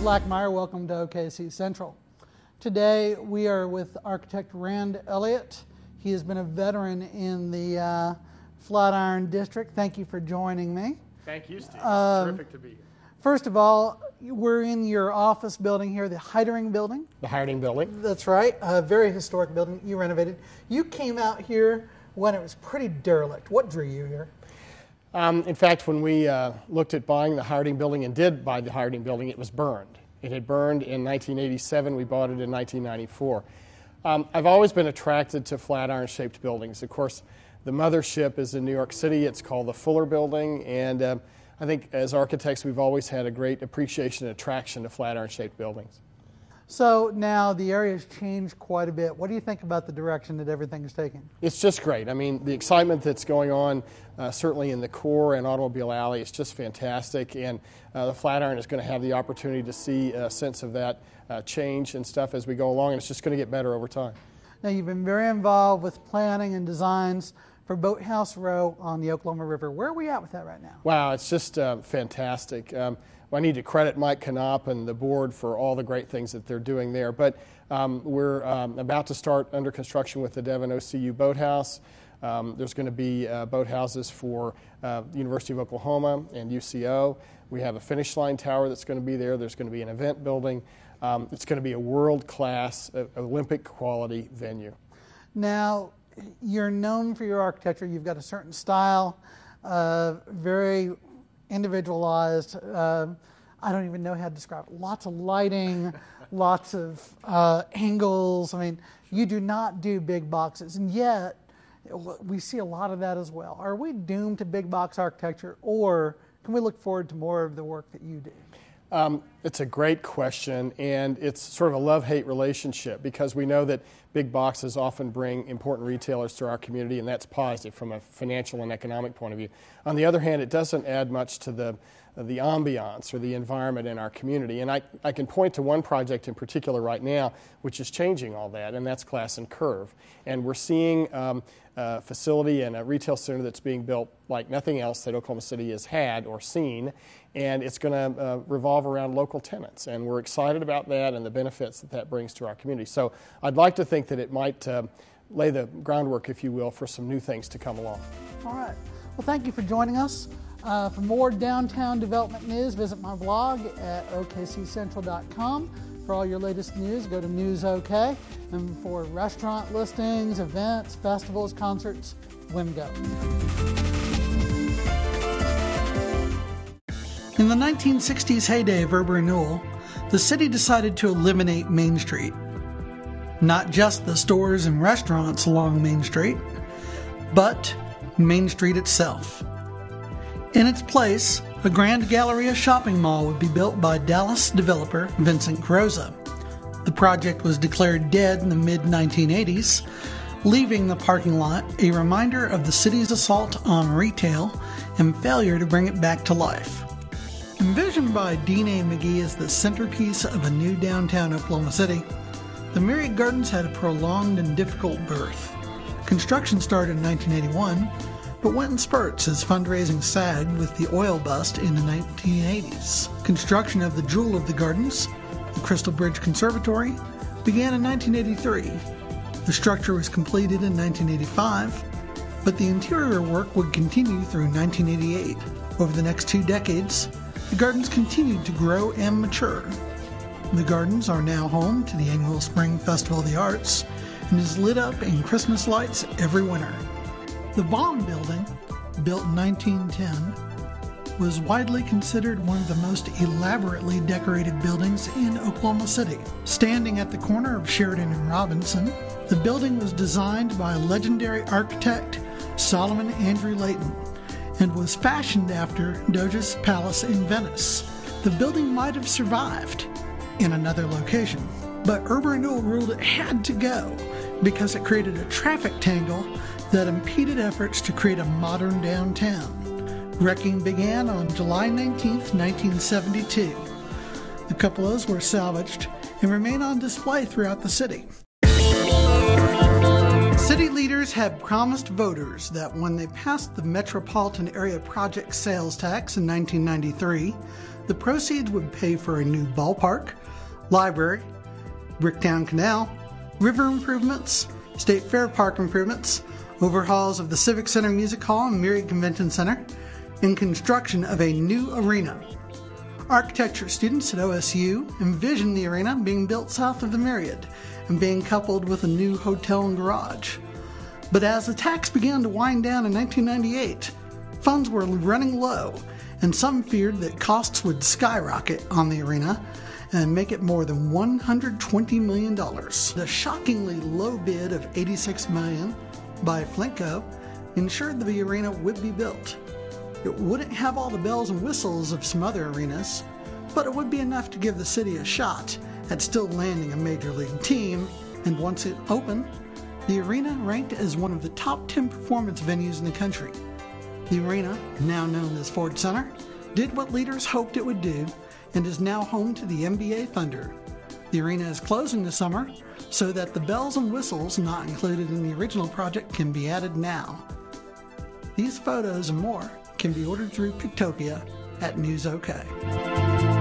Steve Lackmeyer. Welcome to OKC Central. Today we are with architect Rand Elliott. He has been a veteran in the Flatiron District. Thank you for joining me. Thank you, Steve. It's terrific to be here. First of all, we're in your office building here, the Hydering Building. The Hydering Building. That's right. A very historic building you renovated. You came out here when it was pretty derelict. What drew you here? In fact, when we looked at buying the Hydering Building and did buy the Hydering Building, it was burned. It had burned in 1987. We bought it in 1994. I've always been attracted to Flatiron-shaped buildings. Of course, the mothership is in New York City. It's called the Fuller Building, and I think as architects we've always had a great appreciation and attraction to Flatiron-shaped buildings. So now the area has changed quite a bit. What do you think about the direction that everything is taking? It's just great. I mean, the excitement that's going on certainly in the core and Automobile Alley is just fantastic, and the Flatiron is going to have the opportunity to see a sense of that change and stuff as we go along, and it's just going to get better over time. Now, you've been very involved with planning and designs for Boathouse Row on the Oklahoma River. Where are we at with that right now? Wow, it's just fantastic. I need to credit Mike Knopp and the board for all the great things that they're doing there. But we're about to start under construction with the Devon OCU Boathouse. There's going to be boathouses for University of Oklahoma and UCO. We have a finish line tower that's going to be there. There's going to be an event building. It's going to be a world-class, Olympic quality venue. Now, you're known for your architecture. You've got a certain style, very individualized. I don't even know how to describe it. Lots of lighting, lots of angles. I mean, you do not do big boxes, and yet we see a lot of that as well. Are we doomed to big box architecture, or can we look forward to more of the work that you do? It's a great question, and it's sort of a love-hate relationship because we know that big boxes often bring important retailers to our community, and that's positive from a financial and economic point of view. On the other hand, it doesn't add much to the ambiance or the environment in our community. And I can point to one project in particular right now which is changing all that, and that's Class and Curve. And we're seeing a facility and a retail center that's being built like nothing else that Oklahoma City has had or seen, and it's going to revolve around local tenants. And we're excited about that and the benefits that that brings to our community. So I'd like to think that it might lay the groundwork, if you will, for some new things to come along. All right. Well, thank you for joining us. For more downtown development news, visit my blog at okccentral.com. For all your latest news, go to News OK. And for restaurant listings, events, festivals, concerts, WIMGO. In the 1960s heyday of urban renewal, the city decided to eliminate Main Street. Not just the stores and restaurants along Main Street, but Main Street itself. In its place, a Grand Galleria shopping mall would be built by Dallas developer Vincent Carrozza. The project was declared dead in the mid-1980s, leaving the parking lot a reminder of the city's assault on retail and failure to bring it back to life. Envisioned by Dean A. McGee as the centerpiece of a new downtown Oklahoma City, the Myriad Gardens had a prolonged and difficult birth. Construction started in 1981, but went in spurts as fundraising sagged with the oil bust in the 1980s. Construction of the jewel of the gardens, the Crystal Bridge Conservatory, began in 1983. The structure was completed in 1985, but the interior work would continue through 1988. Over the next 2 decades, the gardens continued to grow and mature. The gardens are now home to the annual Spring Festival of the Arts and is lit up in Christmas lights every winter. The Baum Building, built in 1910, was widely considered one of the most elaborately decorated buildings in Oklahoma City. Standing at the corner of Sheridan and Robinson, the building was designed by legendary architect Solomon Andrew Layton and was fashioned after Doge's Palace in Venice. The building might have survived in another location, but urban renewal ruled it had to go because it created a traffic tangle that impeded efforts to create a modern downtown. Wrecking began on July 19, 1972. The cupolas were salvaged and remain on display throughout the city. City leaders had promised voters that when they passed the Metropolitan Area Project sales tax in 1993, The proceeds would pay for a new ballpark, library, Bricktown Canal, river improvements, State Fair Park improvements, overhauls of the Civic Center Music Hall and Myriad Convention Center, and construction of a new arena. Architecture students at OSU envisioned the arena being built south of the Myriad and being coupled with a new hotel and garage. But as the tax began to wind down in 1998, funds were running low, and some feared that costs would skyrocket on the arena and make it more than $120 million. The shockingly low bid of $86 million by Flintco ensured the arena would be built. It wouldn't have all the bells and whistles of some other arenas, but it would be enough to give the city a shot at still landing a major league team, and once it opened, the arena ranked as one of the top 10 performance venues in the country. The arena, now known as Ford Center, did what leaders hoped it would do and is now home to the NBA Thunder. The arena is closing this summer so that the bells and whistles not included in the original project can be added now. These photos and more can be ordered through Pictopia at News OK.